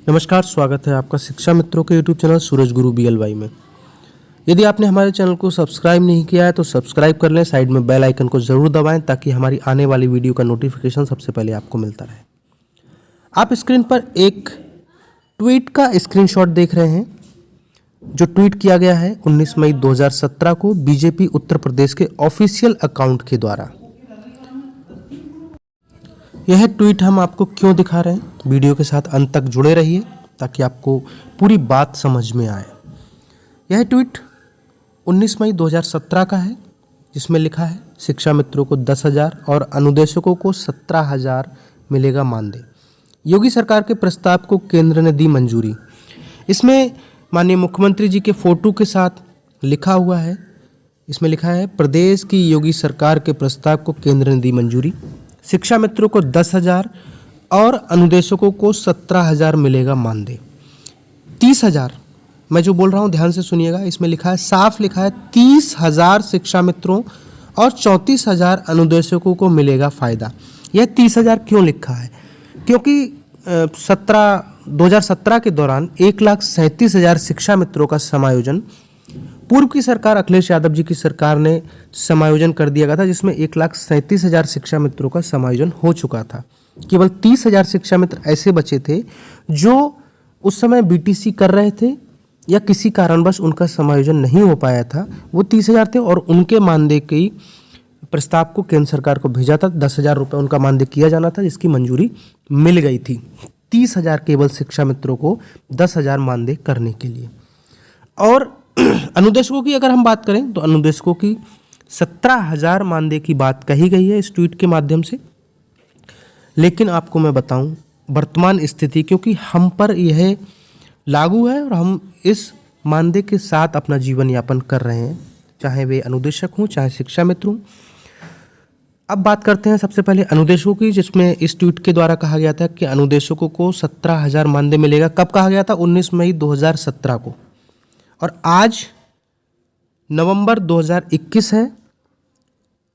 नमस्कार, स्वागत है आपका शिक्षा मित्रों के यूट्यूब चैनल सूरज गुरु BLY में। यदि आपने हमारे चैनल को सब्सक्राइब नहीं किया है तो सब्सक्राइब कर लें, साइड में बेल आइकन को ज़रूर दबाएं ताकि हमारी आने वाली वीडियो का नोटिफिकेशन सबसे पहले आपको मिलता रहे। आप स्क्रीन पर एक ट्वीट का स्क्रीनशॉट देख रहे हैं जो ट्वीट किया गया है 19 मई 2017 को बीजेपी उत्तर प्रदेश के ऑफिशियल अकाउंट के द्वारा। यह ट्वीट हम आपको क्यों दिखा रहे हैं, वीडियो के साथ अंत तक जुड़े रहिए ताकि आपको पूरी बात समझ में आए। यह ट्वीट 19 मई 2017 का है जिसमें लिखा है शिक्षा मित्रों को 10,000 और अनुदेशकों को 17,000 मिलेगा मानदेय। योगी सरकार के प्रस्ताव को केंद्र ने दी मंजूरी। इसमें माननीय मुख्यमंत्री जी के फोटो के साथ लिखा हुआ है, इसमें लिखा है प्रदेश की योगी सरकार के प्रस्ताव को केंद्र ने दी मंजूरी। शिक्षा मित्रों को 10,000 और अनुदेशकों को 17,000 मिलेगा मानदेय। 30,000, मैं जो बोल रहा हूँ ध्यान से सुनिएगा, इसमें लिखा है, साफ लिखा है 30,000 शिक्षा मित्रों और 34,000 अनुदेशकों को मिलेगा फ़ायदा। यह 30,000 क्यों लिखा है? क्योंकि 2017 के दौरान 1,37,000 शिक्षा मित्रों का समायोजन पूर्व की सरकार अखिलेश यादव जी की सरकार ने समायोजन कर दिया गया था, जिसमें 1,37,000 शिक्षा मित्रों का समायोजन हो चुका था। केवल 30,000 शिक्षा मित्र ऐसे बचे थे जो उस समय BTC कर रहे थे या किसी कारणवश उनका समायोजन नहीं हो पाया था। वो 30,000 थे और उनके मानदेय के प्रस्ताव को केंद्र सरकार को भेजा था। 10,000 रुपये उनका मानदेय किया जाना था, जिसकी मंजूरी मिल गई थी 30,000 केवल शिक्षा मित्रों को 10,000 मानदेय करने के लिए। और अनुदेशकों की अगर हम बात करें तो अनुदेशकों की 17,000 मानदेय की बात कही गई है इस ट्वीट के माध्यम से। लेकिन आपको मैं बताऊं वर्तमान स्थिति, क्योंकि हम पर यह लागू है और हम इस मानदेय के साथ अपना जीवन यापन कर रहे हैं, चाहे वे अनुदेशक हों चाहे शिक्षा मित्र हों। अब बात करते हैं सबसे पहले अनुदेशकों की, जिसमें इस ट्वीट के द्वारा कहा गया था कि अनुदेशकों को 17,000 मानदेय मिलेगा। कब कहा गया था? 19 मई 2017 को। और आज नवंबर 2021 है।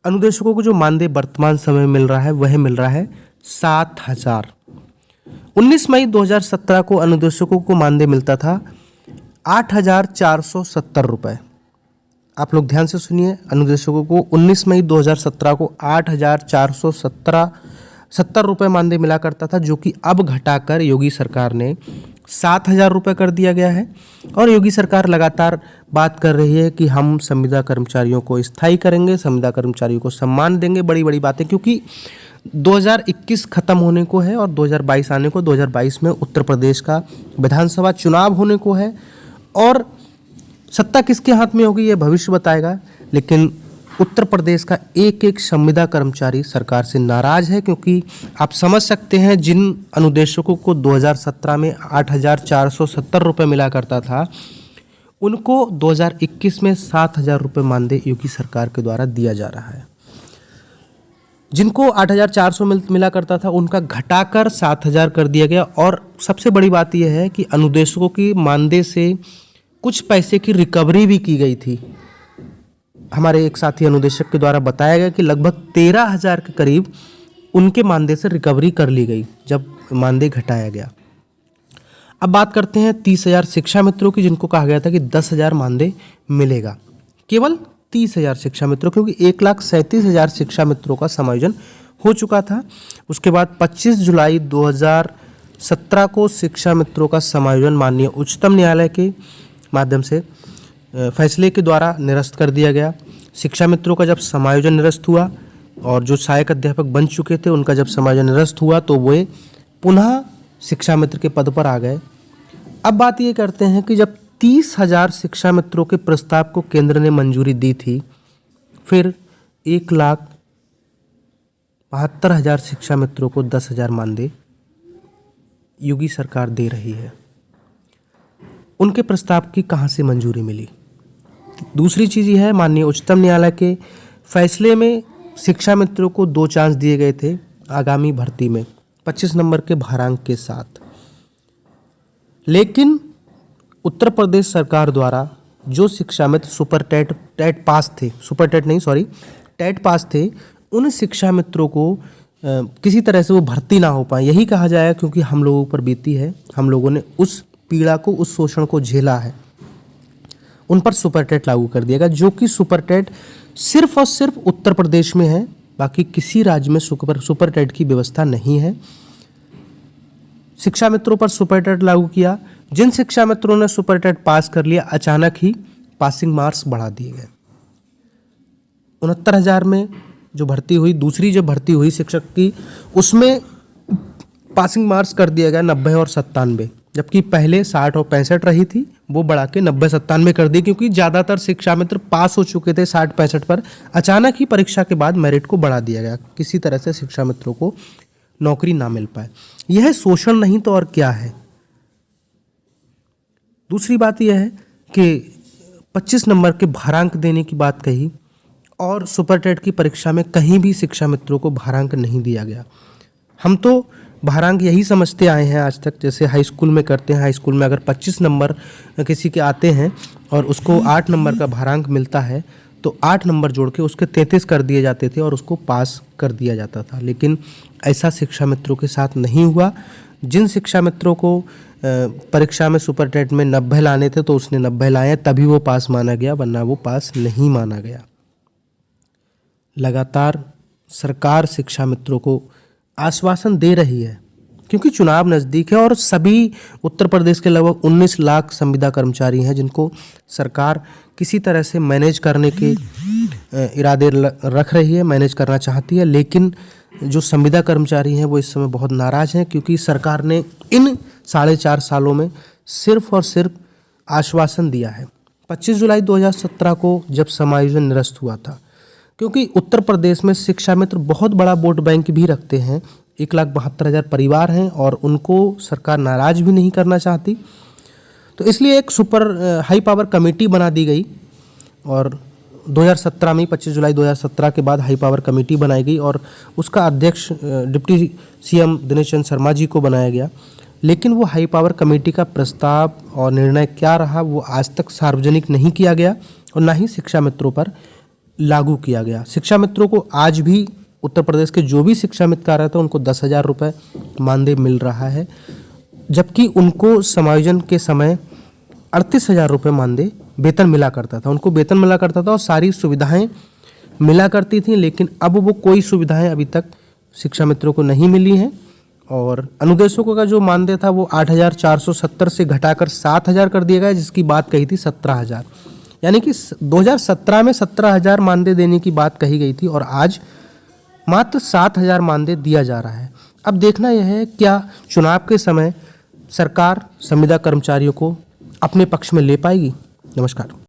अनुदेशकों को जो मानदेय वर्तमान समय में मिल रहा है वह मिल रहा है 7,000। 19 मई 2017 को अनुदेशकों को मानदेय मिलता था 8,470 रुपये। आप लोग ध्यान से सुनिए, अनुदेशकों को 19 मई 2017 को 8,470 रुपये मानदेय मिला करता था, जो कि अब घटाकर योगी सरकार ने 7,000 रुपये कर दिया गया है। और योगी सरकार लगातार बात कर रही है कि हम संविदा कर्मचारियों को स्थायी करेंगे, संविदा कर्मचारियों को सम्मान देंगे, बड़ी बड़ी बातें, क्योंकि 2021 खत्म होने को है और 2022 आने को। 2022 में उत्तर प्रदेश का विधानसभा चुनाव होने को है और सत्ता किसके हाथ में होगी ये भविष्य बताएगा। लेकिन उत्तर प्रदेश का एक एक संविदा कर्मचारी सरकार से नाराज़ है, क्योंकि आप समझ सकते हैं जिन अनुदेशकों को 2017 में 8,470 रुपये मिला करता था, उनको 2021 में 7,000 रुपये मानदेय योगी सरकार के द्वारा दिया जा रहा है। जिनको 8,400 मिला करता था उनका घटाकर 7,000 कर दिया गया। और सबसे बड़ी बात यह है कि अनुदेशकों की मानदेय से कुछ पैसे की रिकवरी भी की गई थी। हमारे एक साथी अनुदेशक के द्वारा बताया गया कि लगभग 13,000 के करीब उनके मानदेय से रिकवरी कर ली गई जब मानदेय घटाया गया। अब बात करते हैं 30,000 शिक्षा मित्रों की, जिनको कहा गया था कि 10,000 मानदेय मिलेगा। केवल 30,000 शिक्षा मित्रों, क्योंकि 1,37,000 शिक्षा मित्रों का समायोजन हो चुका था। उसके बाद 25 जुलाई 2017 को शिक्षा मित्रों का समायोजन माननीय उच्चतम न्यायालय के माध्यम से फैसले के द्वारा निरस्त कर दिया गया। शिक्षा मित्रों का जब समायोजन निरस्त हुआ और जो सहायक अध्यापक बन चुके थे उनका जब समायोजन निरस्त हुआ तो वे पुनः शिक्षा मित्र के पद पर आ गए। अब बात ये करते हैं कि जब 30,000 शिक्षा मित्रों के प्रस्ताव को केंद्र ने मंजूरी दी थी, फिर 1,72,000 शिक्षा मित्रों को 10,000 मानदेय योगी सरकार दे रही है। उनके प्रस्ताव की कहाँ से मंजूरी मिली? दूसरी चीज़ यह है, माननीय उच्चतम न्यायालय के फैसले में शिक्षा मित्रों को 2 चांस दिए गए थे आगामी भर्ती में 25 नंबर के भारांक के साथ। लेकिन उत्तर प्रदेश सरकार द्वारा जो शिक्षा मित्र टेट पास थे, उन शिक्षा मित्रों को किसी तरह से वो भर्ती ना हो पाए। यही कहा जाए क्योंकि हम लोगों पर बीती है, हम लोगों ने उस पीड़ा को, उस शोषण को झेला है। उन पर सुपर टेट लागू कर दिया गया, जो कि सुपर टेट सिर्फ और सिर्फ उत्तर प्रदेश में है, बाकी किसी राज्य में सुपर टेट की व्यवस्था नहीं है। शिक्षा मित्रों पर सुपर टेट लागू किया। जिन शिक्षा मित्रों ने सुपर टेट पास कर लिया, अचानक ही पासिंग मार्क्स बढ़ा दिए गए। 69,000 में जो भर्ती हुई, दूसरी जो भर्ती हुई शिक्षक की, उसमें पासिंग मार्क्स कर दिया गया 90 और 97, जबकि पहले 60 और 65 रही थी, वो बढ़ा के 90-97 कर दी, क्योंकि ज़्यादातर शिक्षा मित्र पास हो चुके थे 60-65 पर। अचानक ही परीक्षा के बाद मेरिट को बढ़ा दिया गया, किसी तरह से शिक्षा मित्रों को नौकरी ना मिल पाए। यह शोषण नहीं तो और क्या है। दूसरी बात यह है कि 25 नंबर के भारांक देने की बात कही, और सुपर टेट की परीक्षा में कहीं भी शिक्षा मित्रों को भारांक नहीं दिया गया। हम तो भारांक यही समझते आए हैं आज तक, जैसे हाई स्कूल में करते हैं। हाई स्कूल में अगर 25 नंबर किसी के आते हैं और उसको 8 नंबर का भारांक मिलता है, तो 8 नंबर जोड़ के उसके 33 कर दिए जाते थे और उसको पास कर दिया जाता था। लेकिन ऐसा शिक्षा मित्रों के साथ नहीं हुआ। जिन शिक्षा मित्रों को परीक्षा में सुपर टेट में 90 लाने थे, तो उसने 90 लाए, तभी वो पास माना गया, वरना वो पास नहीं माना गया। लगातार सरकार शिक्षा मित्रों को आश्वासन दे रही है, क्योंकि चुनाव नज़दीक है, और सभी उत्तर प्रदेश के लगभग 19 लाख संविदा कर्मचारी हैं जिनको सरकार किसी तरह से मैनेज करने के इरादे रख रही है, मैनेज करना चाहती है। लेकिन जो संविदा कर्मचारी हैं वो इस समय बहुत नाराज़ हैं, क्योंकि सरकार ने इन 4.5 सालों में सिर्फ और सिर्फ आश्वासन दिया है। 25 जुलाई 2017 को जब समायोजन निरस्त हुआ था, क्योंकि उत्तर प्रदेश में शिक्षा मित्र बहुत बड़ा वोट बैंक भी रखते हैं, 1,72,000 परिवार हैं, और उनको सरकार नाराज़ भी नहीं करना चाहती। तो इसलिए एक सुपर हाई पावर कमेटी बना दी गई, और 2017 में 25 जुलाई 2017 के बाद हाई पावर कमेटी बनाई गई, और उसका अध्यक्ष डिप्टी सीएम दिनेश चंद्र शर्मा जी को बनाया गया। लेकिन वो हाई पावर कमेटी का प्रस्ताव और निर्णय क्या रहा, वो आज तक सार्वजनिक नहीं किया गया, और ना ही शिक्षा मित्रों पर लागू किया गया। शिक्षा मित्रों को आज भी उत्तर प्रदेश के जो भी शिक्षा मित्र कार्यरत हैं, उनको 10,000 रुपये मानदेय मिल रहा है, जबकि उनको समायोजन के समय 38,000 रुपये मानदेय वेतन मिला करता था। उनको वेतन मिला करता था और सारी सुविधाएं मिला करती थी, लेकिन अब वो कोई सुविधाएं अभी तक शिक्षा मित्रों को नहीं मिली हैं। और अनुदेशकों का जो मानदेय था वो 8,470 से घटाकर 7,000 कर दिया गया, जिसकी बात कही थी 17,000, यानी कि 2017 में 17,000 मानदेय देने की बात कही गई थी, और आज मात्र 7,000 मानदेय दिया जा रहा है। अब देखना यह है, क्या चुनाव के समय सरकार संविदा कर्मचारियों को अपने पक्ष में ले पाएगी। नमस्कार।